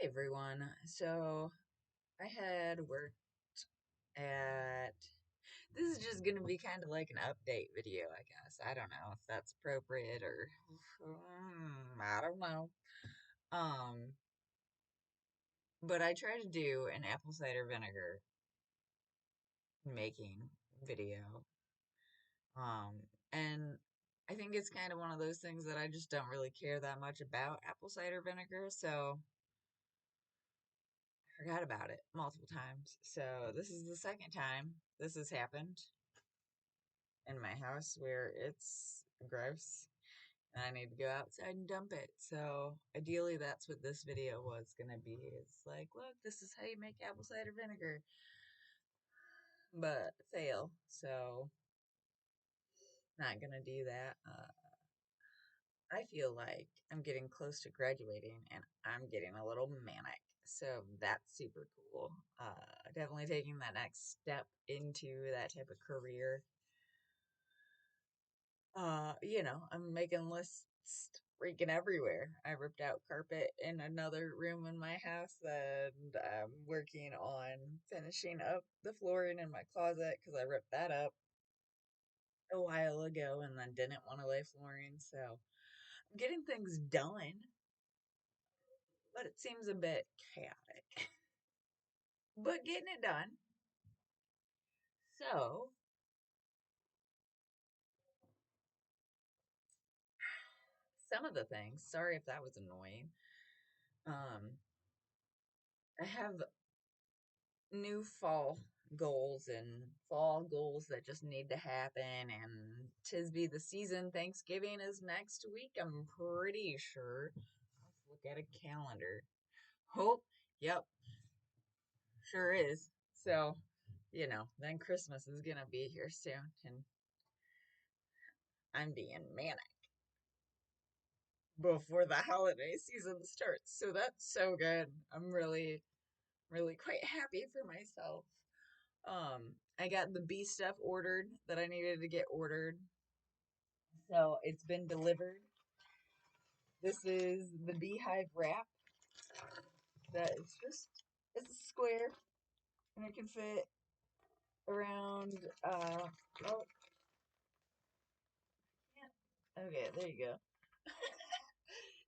Everyone. So I had worked at. This is just going to be kind of like an update video, I guess. I don't know if that's appropriate or. I don't know. Um, but I try to do an apple cider vinegar making video. Um, and I think it's kind of one of those things that I just don't really care that much about apple cider vinegar, so I forgot about it multiple times. So this is the second time this has happened in my house where it's gross and I need to go outside and dump it. So ideally that's what this video was gonna be. It's like, look, this is how you make apple cider vinegar. But fail. So not gonna do that. I feel like I'm getting close to graduating and I'm getting a little manic. So that's super cool. Definitely taking that next step into that type of career. I'm making lists freaking everywhere. I ripped out carpet in another room in my house and I'm working on finishing up the flooring in my closet because I ripped that up a while ago and then didn't want to lay flooring. So I'm getting things done, but it seems a bit chaotic. But getting it done. So, some of the things, sorry if that was annoying. Um, I have new fall goals that just need to happen, and 'tis be the season. Thanksgiving is next week, I'm pretty sure. Let's look at a calendar. Oh, yep, sure is. So, then Christmas is gonna be here soon, and I'm being manic before the holiday season starts. So that's so good. I'm really, really quite happy for myself. I got the bee stuff ordered that I needed to get ordered. So it's been delivered. This is the beehive wrap that is just it's a square and it can fit around oh can't okay, there you go.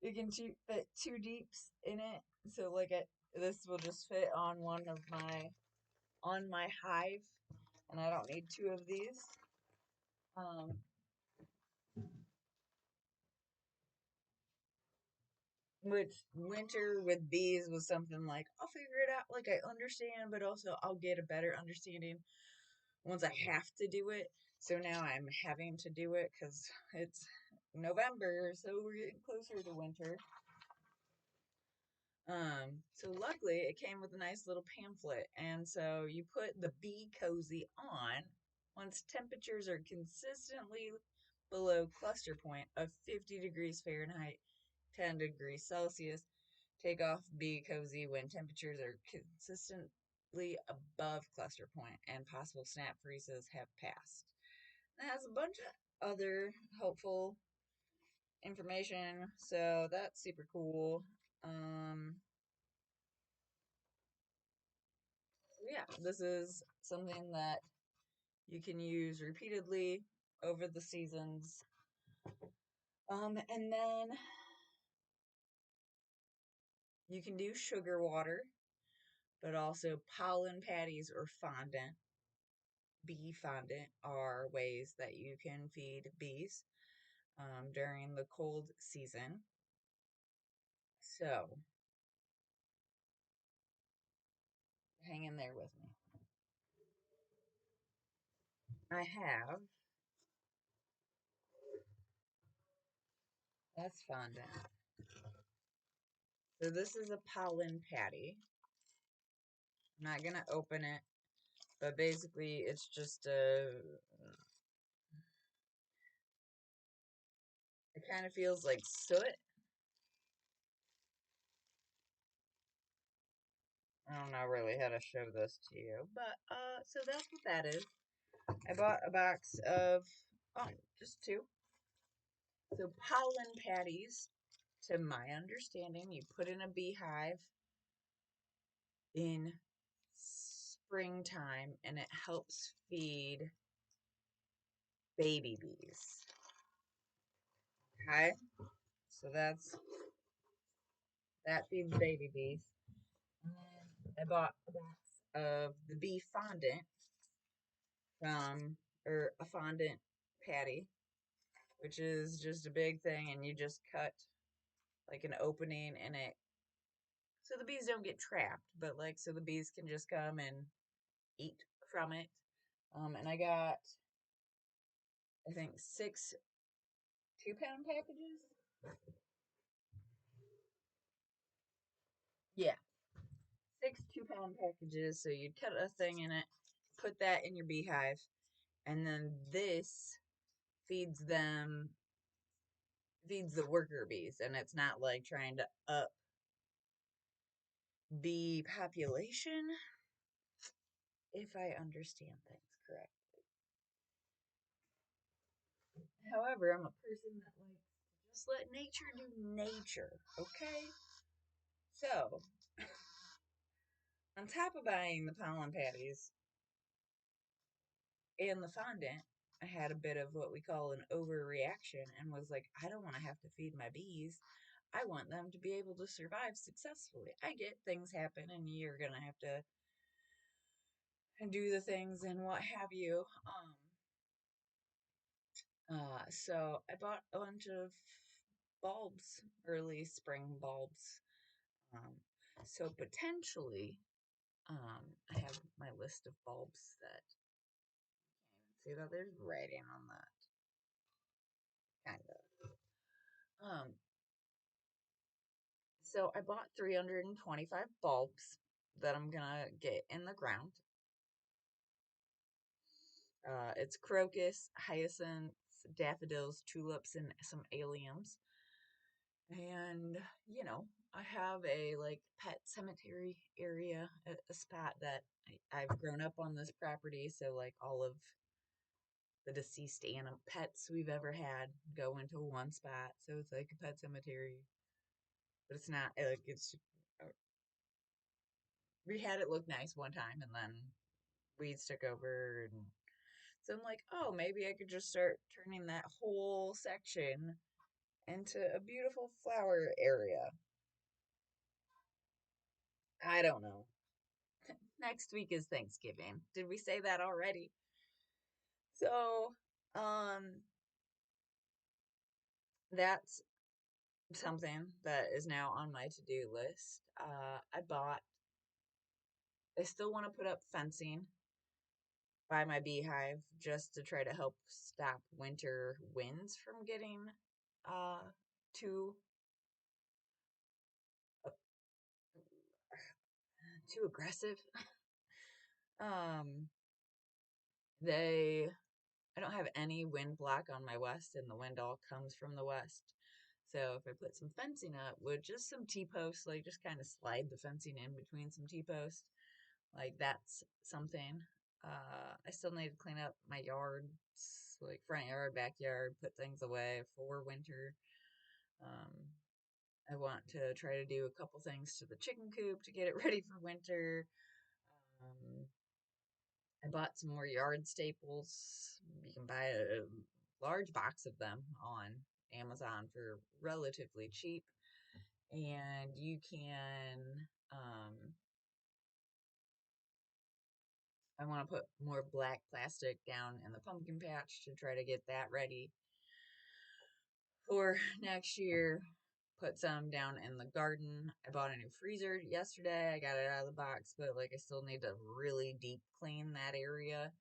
You can fit two deeps in it. So this will just fit on one of my hive and I don't need two of these. Um which winter with bees was something like I'll figure it out, like I understand, but also I'll get a better understanding once I have to do it. So now I'm having to do it because it's November, so we're getting closer to winter. So luckily it came with a nice little pamphlet, and so you put the bee cozy on once temperatures are consistently below cluster point of 50 degrees Fahrenheit, 10 degrees Celsius. Take off bee cozy when temperatures are consistently above cluster point and possible snap freezes have passed. It has a bunch of other helpful information, so that's super cool. Um, yeah, this is something that you can use repeatedly over the seasons. And then you can do sugar water, but also pollen patties or fondant. Bee fondant are ways that you can feed bees during the cold season. So, hang in there with me. I have that's fondant. So this is a pollen patty. I'm not gonna open it, but basically it's just it kind of feels like soot. I don't know really how to show this to you, but so that's what that is. I bought a box of just two. So pollen patties, to my understanding, you put in a beehive in springtime, and it helps feed baby bees. Okay, so that feeds baby bees. And then I bought a box of the bee fondant from, or a fondant patty, which is just a big thing, and you just cut like an opening in it so the bees don't get trapped, but like so the bees can just come and eat from it. And I got, I think, 6 2-pound packages. Yeah, 6 2-pound packages. So you'd cut a thing in it, put that in your beehive, and then this feeds them, feeds the worker bees, and it's not like trying to up bee population, if I understand things correct. However, I'm a person that likes to just let nature do nature, okay? So, on top of buying the pollen patties and the fondant, I had a bit of what we call an overreaction and was like, I don't want to have to feed my bees. I want them to be able to survive successfully. I get things happen and you're going to have to do the things and what have you. So I bought a bunch of bulbs, early spring bulbs. Um, so potentially, I have my list of bulbs that see that there's writing on that, kind of. So I bought 325 bulbs that I'm gonna get in the ground. It's crocus, hyacinths, daffodils, tulips, and some alliums. And, I have a like pet cemetery area, a spot that I've grown up on this property. So, like, all of the deceased animal pets we've ever had go into one spot. So it's like a pet cemetery, but it's not like uh, we had it look nice one time and then weeds took over. And so I'm like, oh, maybe I could just start turning that whole section into a beautiful flower area. I don't know. Next week is Thanksgiving. Did we say that already? So, um, that's something that is now on my to-do list. I still want to put up fencing by my beehive just to try to help stop winter winds from getting uh too uh, too aggressive. Um, they I don't have any wind block on my west, and the wind all comes from the west. So if I put some fencing up with just some T-posts, like just kind of slide the fencing in between some T-posts, like that's something. I still need to clean up my yard, like front yard, backyard, put things away for winter. Um, I want to try to do a couple things to the chicken coop to get it ready for winter. Um, I bought some more yard staples. You can buy a large box of them on Amazon for relatively cheap. And you can, I want to put more black plastic down in the pumpkin patch to try to get that ready for next year. Put some down in the garden. I bought a new freezer yesterday. I got it out of the box, but like I still need to really deep clean that area.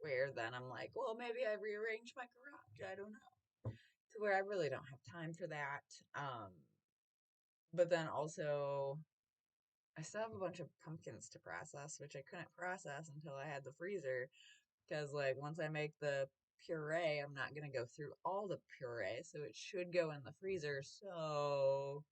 Where then I'm like, well, maybe I rearrange my garage. I don't know. To where I really don't have time for that. But then also, I still have a bunch of pumpkins to process, which I couldn't process until I had the freezer. Because, like, once I make the puree, I'm not going to go through all the puree. So it should go in the freezer. So,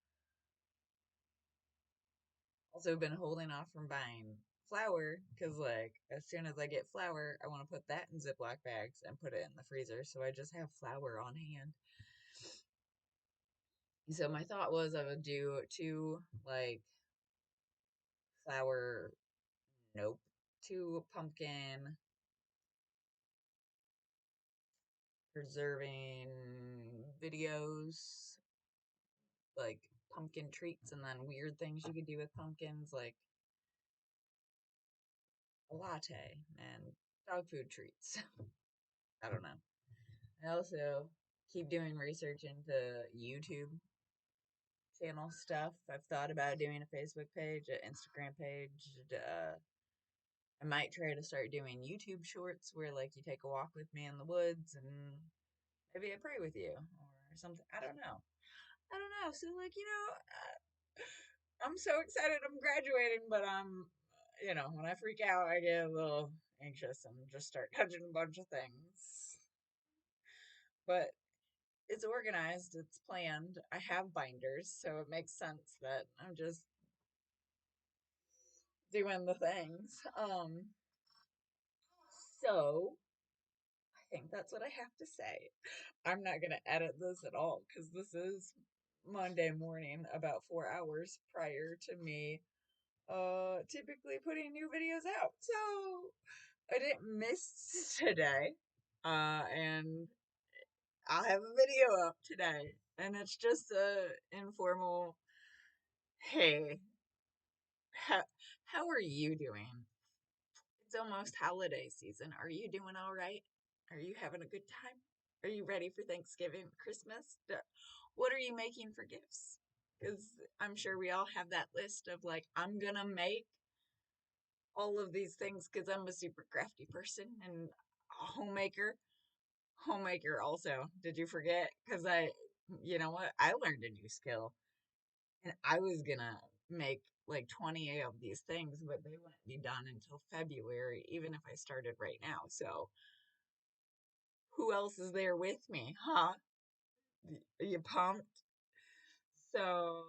also been holding off from buying flour because, like, as soon as I get flour, I want to put that in Ziploc bags and put it in the freezer. So I just have flour on hand. So my thought was I would do two like flower, nope, two pumpkin preserving videos, like pumpkin treats, and then weird things you could do with pumpkins, like a latte and dog food treats. I don't know. I also keep doing research into YouTube channel stuff. I've thought about doing a Facebook page, an Instagram page. I might try to start doing YouTube shorts where like you take a walk with me in the woods and maybe I pray with you or something. I don't know. I don't know. So like I'm so excited I'm graduating, but when I freak out, I get a little anxious and just start touching a bunch of things. But it's organized, it's planned. I have binders, so it makes sense that I'm just doing the things. So I think that's what I have to say. I'm not gonna edit this at all because this is Monday morning, about 4 hours prior to me typically putting new videos out. So I didn't miss today. And I'll have a video up today. And it's just a informal, hey, how, how are you doing? It's almost holiday season. Are you doing all right? Are you having a good time? Are you ready for Thanksgiving, Christmas? What are you making for gifts? Because I'm sure we all have that list of like, I'm gonna make all of these things because I'm a super crafty person and a homemaker. Homemaker also. Did you forget? Because you know what? I learned a new skill and I was gonna make like 20 of these things, but they wouldn't be done until February, even if I started right now. So who else is there with me? Huh? Are you pumped? So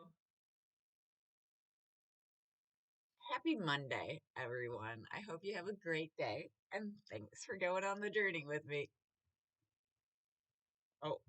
happy Monday, everyone. I hope you have a great day and thanks for going on the journey with me. Oh,